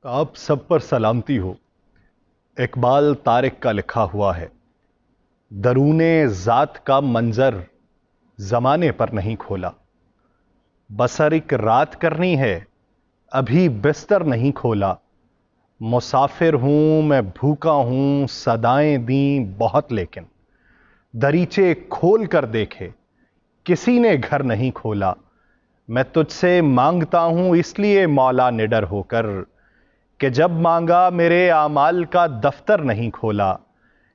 آپ سب پر سلامتی ہو۔ اقبال طارق کا لکھا ہوا ہے، درون ذات کا منظر زمانے پر نہیں کھولا، بسر ایک رات کرنی ہے ابھی بستر نہیں کھولا، مسافر ہوں میں بھوکا ہوں صدائیں دیں بہت لیکن دریچے کھول کر دیکھے کسی نے گھر نہیں کھولا، میں تجھ سے مانگتا ہوں اس لیے مولا نڈر ہو کر کہ جب مانگا میرے اعمال کا دفتر نہیں کھولا،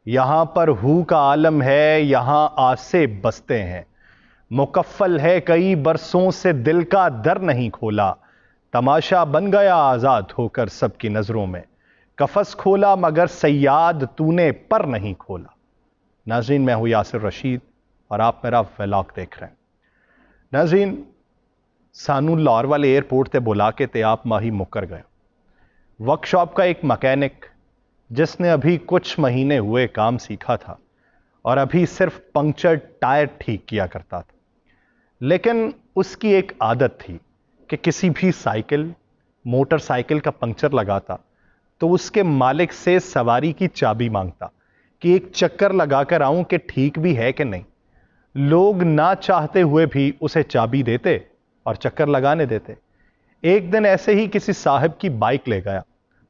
یہاں پر ہو کا عالم ہے یہاں آسے بستے ہیں، مکفل ہے کئی برسوں سے دل کا در نہیں کھولا، تماشا بن گیا آزاد ہو کر سب کی نظروں میں، قفس کھولا مگر صیاد تو نے پر نہیں کھولا۔ ناظرین، میں ہوں یاسر رشید اور آپ میرا ولاگ دیکھ رہے ہیں۔ ناظرین، سانو لاہور والے ایئرپورٹ تے بلا کے تے آپ ماہی مکر گئے۔ ورک شاپ کا ایک مکینک جس نے ابھی کچھ مہینے ہوئے کام سیکھا تھا اور ابھی صرف پنکچر ٹائر ٹھیک کیا کرتا تھا، لیکن اس کی ایک عادت تھی کہ کسی بھی سائیکل موٹر سائیکل کا پنکچر لگاتا تو اس کے مالک سے سواری کی چابی مانگتا کہ ایک چکر لگا کر آؤں کہ ٹھیک بھی ہے کہ نہیں۔ لوگ نہ چاہتے ہوئے بھی اسے چابی دیتے اور چکر لگانے دیتے۔ ایک دن ایسے ہی کسی صاحب کی بائک لے گیا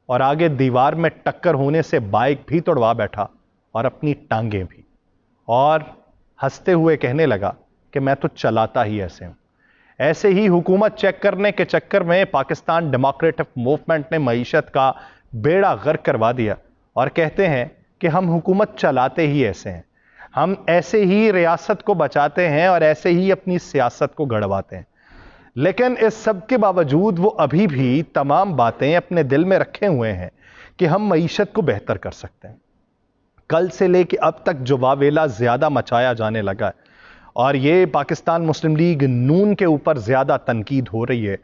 اور آگے دیوار میں ٹکر ہونے سے بائک بھی توڑوا بیٹھا اور اپنی ٹانگیں بھی، اور ہنستے ہوئے کہنے لگا کہ میں تو چلاتا ہی ایسے ہوں۔ ایسے ہی حکومت چیک کرنے کے چکر میں پاکستان ڈیموکریٹک موومنٹ نے معیشت کا بیڑا غرق کروا دیا اور کہتے ہیں کہ ہم حکومت چلاتے ہی ایسے ہیں، ہم ایسے ہی ریاست کو بچاتے ہیں اور ایسے ہی اپنی سیاست کو گڑواتے ہیں۔ لیکن اس سب کے باوجود وہ ابھی بھی تمام باتیں اپنے دل میں رکھے ہوئے ہیں کہ ہم معیشت کو بہتر کر سکتے ہیں۔ کل سے لے کے اب تک جو واویلا زیادہ مچایا جانے لگا ہے اور یہ پاکستان مسلم لیگ نون کے اوپر زیادہ تنقید ہو رہی ہے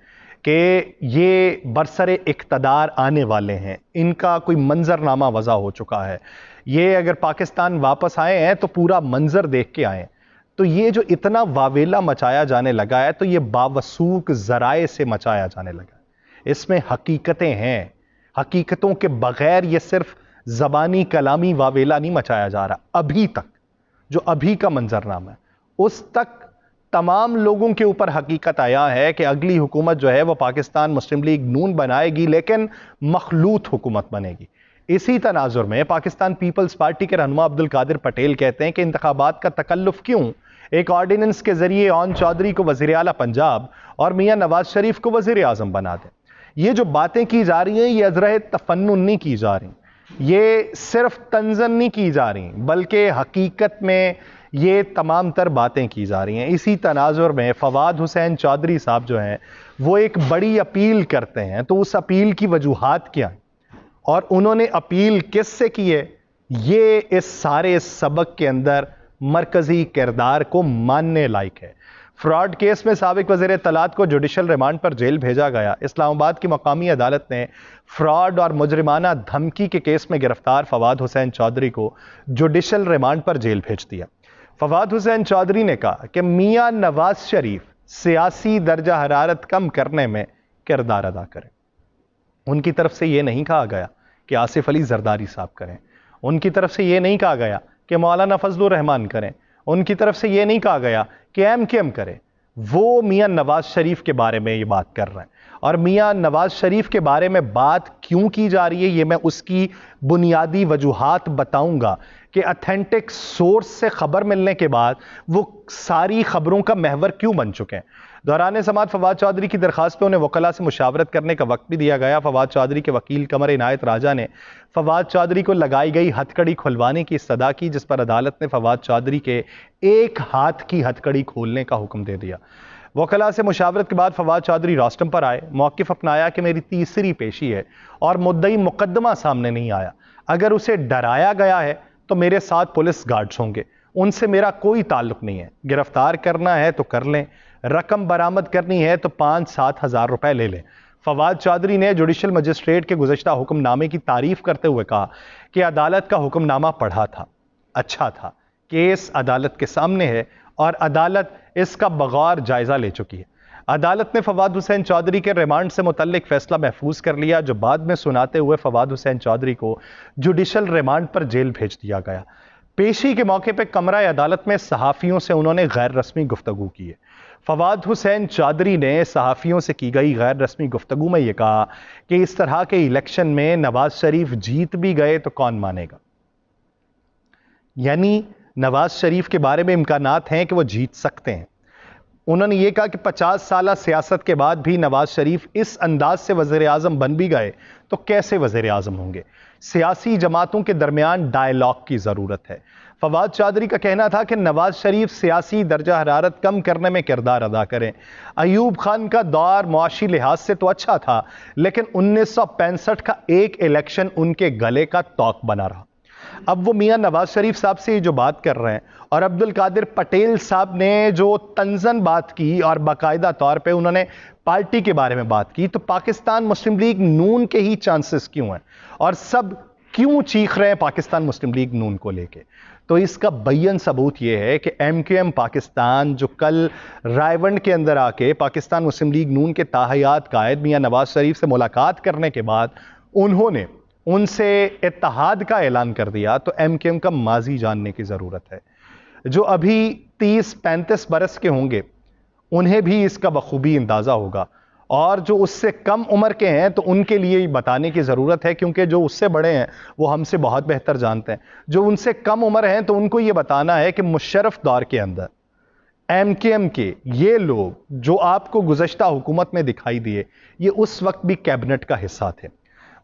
کہ یہ برسر اقتدار آنے والے ہیں، ان کا کوئی منظرنامہ وضع ہو چکا ہے، یہ اگر پاکستان واپس آئے ہیں تو پورا منظر دیکھ کے آئیں۔ تو یہ جو اتنا واویلا مچایا جانے لگا ہے تو یہ باوثوق ذرائع سے مچایا جانے لگا ہے، اس میں حقیقتیں ہیں، حقیقتوں کے بغیر یہ صرف زبانی کلامی واویلا نہیں مچایا جا رہا۔ ابھی تک جو ابھی کا منظرنامہ ہے اس تک تمام لوگوں کے اوپر حقیقت آیا ہے کہ اگلی حکومت جو ہے وہ پاکستان مسلم لیگ نون بنائے گی، لیکن مخلوط حکومت بنے گی۔ اسی تناظر میں پاکستان پیپلز پارٹی کے رہنما عبد القادر پٹیل کہتے ہیں کہ انتخابات کا تکلف کیوں، ایک آرڈیننس کے ذریعے اون چودھری کو وزیر اعلیٰ پنجاب اور میاں نواز شریف کو وزیر اعظم بنا دیں۔ یہ جو باتیں کی جا رہی ہیں یہ ازرہ تفنن نہیں کی جا رہی، یہ صرف تنزن نہیں کی جا رہی، بلکہ حقیقت میں یہ تمام تر باتیں کی جا رہی ہیں۔ اسی تناظر میں فواد حسین چودھری صاحب جو ہیں وہ ایک بڑی اپیل کرتے ہیں، تو اس اپیل کی وجوہات کیا ہیں اور انہوں نے اپیل کس سے کی ہے، یہ اس سارے سبق کے اندر مرکزی کردار کو ماننے لائق ہے۔ فراڈ کیس میں سابق وزیر اطلاعات کو جوڈیشل ریمانڈ پر جیل بھیجا گیا۔ اسلام آباد کی مقامی عدالت نے فراڈ اور مجرمانہ دھمکی کے کیس میں گرفتار فواد حسین چودھری کو جوڈیشل ریمانڈ پر جیل بھیج دیا۔ فواد حسین چودھری نے کہا کہ میاں نواز شریف سیاسی درجہ حرارت کم کرنے میں کردار ادا کریں۔ ان کی طرف سے یہ نہیں کہا گیا کہ آصف علی زرداری صاحب کریں، ان کی طرف سے یہ نہیں کہا گیا کہ مولانا فضل الرحمان کریں، ان کی طرف سے یہ نہیں کہا گیا کہ ایم کیو ایم کرے۔ وہ میاں نواز شریف کے بارے میں یہ بات کر رہے ہیں، اور میاں نواز شریف کے بارے میں بات کیوں کی جا رہی ہے یہ میں اس کی بنیادی وجوہات بتاؤں گا کہ اتھینٹک سورس سے خبر ملنے کے بعد وہ ساری خبروں کا محور کیوں بن چکے ہیں۔ دوران سماعت فواد چودھری کی درخواست پہ انہیں وکلاء سے مشاورت کرنے کا وقت بھی دیا گیا۔ فواد چودھری کے وکیل قمر عنایت راجہ نے فواد چودھری کو لگائی گئی ہتھ کڑی کھلوانے کی استدعا کی، جس پر عدالت نے فواد چودھری کے ایک ہاتھ کی ہتھ کڑی کھولنے کا حکم دے دیا۔ وکلاء سے مشاورت کے بعد فواد چودھری روسٹم پر آئے، موقف اپنایا کہ میری تیسری پیشی ہے اور مدعی مقدمہ سامنے نہیں آیا، اگر اسے ڈرایا گیا ہے تو میرے ساتھ پولیس گارڈز ہوں گے، ان سے میرا کوئی تعلق نہیں ہے، گرفتار کرنا ہے تو کر لیں، رقم برآمد کرنی ہے تو 5-7 ہزار روپے لے لیں۔ فواد چودھری نے جوڈیشل مجسٹریٹ کے گزشتہ حکم نامے کی تعریف کرتے ہوئے کہا کہ عدالت کا حکم نامہ پڑھا تھا، اچھا تھا، کیس عدالت کے سامنے ہے اور عدالت اس کا بغور جائزہ لے چکی ہے۔ عدالت نے فواد حسین چودھری کے ریمانڈ سے متعلق فیصلہ محفوظ کر لیا، جو بعد میں سناتے ہوئے فواد حسین چودھری کو جوڈیشل ریمانڈ پر جیل بھیج دیا گیا۔ پیشی کے موقع پہ کمرہ عدالت میں صحافیوں سے انہوں نے غیر رسمی گفتگو کی ہے۔ فواد حسین چودھری نے صحافیوں سے کی گئی غیر رسمی گفتگو میں یہ کہا کہ اس طرح کے الیکشن میں نواز شریف جیت بھی گئے تو کون مانے گا؟ یعنی نواز شریف کے بارے میں امکانات ہیں کہ وہ جیت سکتے ہیں۔ انہوں نے یہ کہا کہ 50 سالہ سیاست کے بعد بھی نواز شریف اس انداز سے وزیر اعظم بن بھی گئے تو کیسے وزیر اعظم ہوں گے؟ سیاسی جماعتوں کے درمیان ڈائیلاگ کی ضرورت ہے۔ فواد چودھری کا کہنا تھا کہ نواز شریف سیاسی درجہ حرارت کم کرنے میں کردار ادا کریں۔ ایوب خان کا دور معاشی لحاظ سے تو اچھا تھا، لیکن 1965 کا ایک الیکشن ان کے گلے کا توق بنا رہا۔ اب وہ میاں نواز شریف صاحب سے جو بات کر رہے ہیں اور عبدالقادر پٹیل صاحب نے جو طنزاً بات کی اور باقاعدہ طور پہ انہوں نے پارٹی کے بارے میں بات کی، تو پاکستان مسلم لیگ نون کے ہی چانسز کیوں ہیں اور سب کیوں چیخ رہے ہیں پاکستان مسلم لیگ نون کو لے کے؟ تو اس کا بیان ثبوت یہ ہے کہ ایم کیو ایم پاکستان جو کل رائے ونڈ کے اندر آ کے پاکستان مسلم لیگ نون کے تاحیات قائد میاں نواز شریف سے ملاقات کرنے کے بعد انہوں نے ان سے اتحاد کا اعلان کر دیا، تو ایم کیو ایم کا ماضی جاننے کی ضرورت ہے۔ جو ابھی 30-35 برس کے ہوں گے انہیں بھی اس کا بخوبی اندازہ ہوگا، اور جو اس سے کم عمر کے ہیں تو ان کے لیے بتانے کی ضرورت ہے، کیونکہ جو اس سے بڑے ہیں وہ ہم سے بہت بہتر جانتے ہیں۔ جو ان سے کم عمر ہیں تو ان کو یہ بتانا ہے کہ مشرف دور کے اندر ایم کیو ایم کے یہ لوگ جو آپ کو گزشتہ حکومت میں دکھائی دیے، یہ اس وقت بھی کیبنٹ کا حصہ تھے۔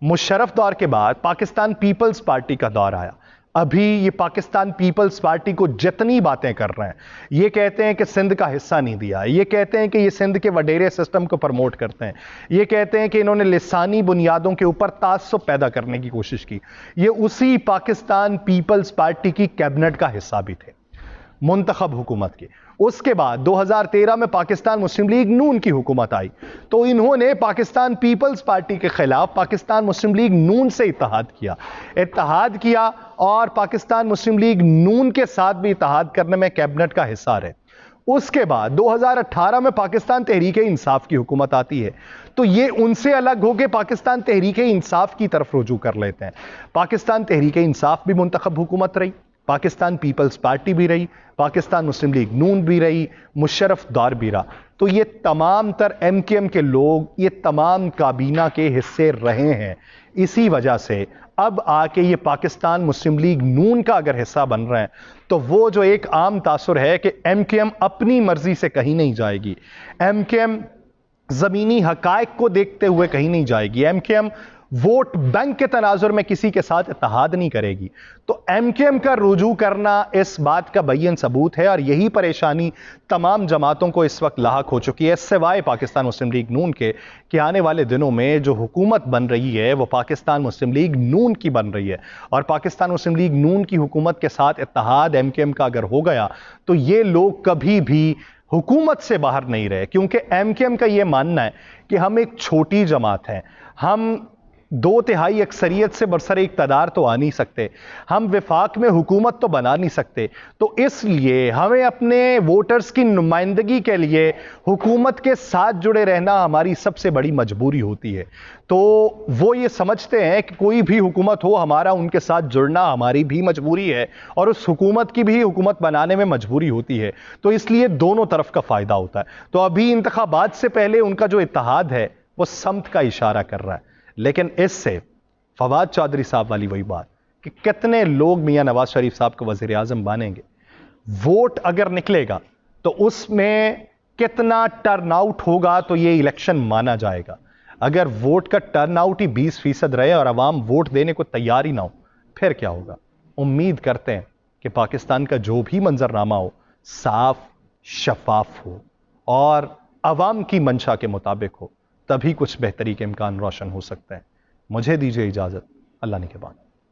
مشرف دور کے بعد پاکستان پیپلز پارٹی کا دور آیا۔ ابھی یہ پاکستان پیپلز پارٹی کو جتنی باتیں کر رہے ہیں، یہ کہتے ہیں کہ سندھ کا حصہ نہیں دیا، یہ کہتے ہیں کہ یہ سندھ کے وڈیرے سسٹم کو پروموٹ کرتے ہیں، یہ کہتے ہیں کہ انہوں نے لسانی بنیادوں کے اوپر تعصب پیدا کرنے کی کوشش کی۔ یہ اسی پاکستان پیپلز پارٹی کی کیبنٹ کا حصہ بھی تھے منتخب حکومت کے۔ اس کے بعد 2013 میں پاکستان مسلم لیگ نون کی حکومت آئی تو انہوں نے پاکستان پیپلز پارٹی کے خلاف پاکستان مسلم لیگ نون سے اتحاد کیا اور پاکستان مسلم لیگ نون کے ساتھ بھی اتحاد کرنے میں کیبنٹ کا حصہ رہے۔ اس کے بعد 2018 میں پاکستان تحریک انصاف کی حکومت آتی ہے تو یہ ان سے الگ ہو کے پاکستان تحریک انصاف کی طرف رجوع کر لیتے ہیں۔ پاکستان تحریک انصاف بھی منتخب حکومت رہی، پاکستان پیپلز پارٹی بھی رہی، پاکستان مسلم لیگ نون بھی رہی، مشرف دور بھی رہا۔ تو یہ تمام تر ایم کیو ایم کے لوگ یہ تمام کابینہ کے حصے رہے ہیں۔ اسی وجہ سے اب آ کے یہ پاکستان مسلم لیگ نون کا اگر حصہ بن رہے ہیں تو وہ جو ایک عام تاثر ہے کہ ایم کیو ایم اپنی مرضی سے کہیں نہیں جائے گی، ایم کیو ایم زمینی حقائق کو دیکھتے ہوئے کہیں نہیں جائے گی، M Q M vote bank کے تناظر میں کسی کے ساتھ اتحاد نہیں کرے گی۔ تو ایم کیو ایم کا رجوع کرنا اس بات کا بیان ثبوت ہے، اور یہی پریشانی تمام جماعتوں کو اس وقت لاحق ہو چکی ہے، سوائے پاکستان مسلم لیگ نون کے، کہ آنے والے دنوں میں جو حکومت بن رہی ہے وہ پاکستان مسلم لیگ نون کی بن رہی ہے، اور پاکستان مسلم لیگ نون کی حکومت کے ساتھ اتحاد ایم کیو ایم کا اگر ہو گیا تو یہ لوگ کبھی بھی حکومت سے باہر نہیں رہے، کیونکہ ایم کیو ایم کا یہ ماننا ہے کہ ہم ایک چھوٹی جماعت ہیں، ہم 2/3 اکثریت سے برسر اقتدار تو آ نہیں سکتے، ہم وفاق میں حکومت تو بنا نہیں سکتے، تو اس لیے ہمیں اپنے ووٹرز کی نمائندگی کے لیے حکومت کے ساتھ جڑے رہنا ہماری سب سے بڑی مجبوری ہوتی ہے۔ تو وہ یہ سمجھتے ہیں کہ کوئی بھی حکومت ہو، ہمارا ان کے ساتھ جڑنا ہماری بھی مجبوری ہے، اور اس حکومت کی بھی حکومت بنانے میں مجبوری ہوتی ہے، تو اس لیے دونوں طرف کا فائدہ ہوتا ہے۔ تو ابھی انتخابات سے پہلے ان کا جو اتحاد ہے وہ سمت کا اشارہ کر رہا ہے، لیکن اس سے فواد چودھری صاحب والی وہی بات کہ کتنے لوگ میاں نواز شریف صاحب کو وزیر اعظم بنیں گے، ووٹ اگر نکلے گا تو اس میں کتنا ٹرن آؤٹ ہوگا تو یہ الیکشن مانا جائے گا۔ اگر ووٹ کا ٹرن آؤٹ ہی 20% رہے اور عوام ووٹ دینے کو تیار ہی نہ ہو، پھر کیا ہوگا؟ امید کرتے ہیں کہ پاکستان کا جو بھی منظرنامہ ہو صاف شفاف ہو اور عوام کی منشا کے مطابق ہو، تبھی کچھ بہتری کے امکان روشن ہو سکتے ہیں۔ مجھے دیجیے اجازت، اللہ نگہبان۔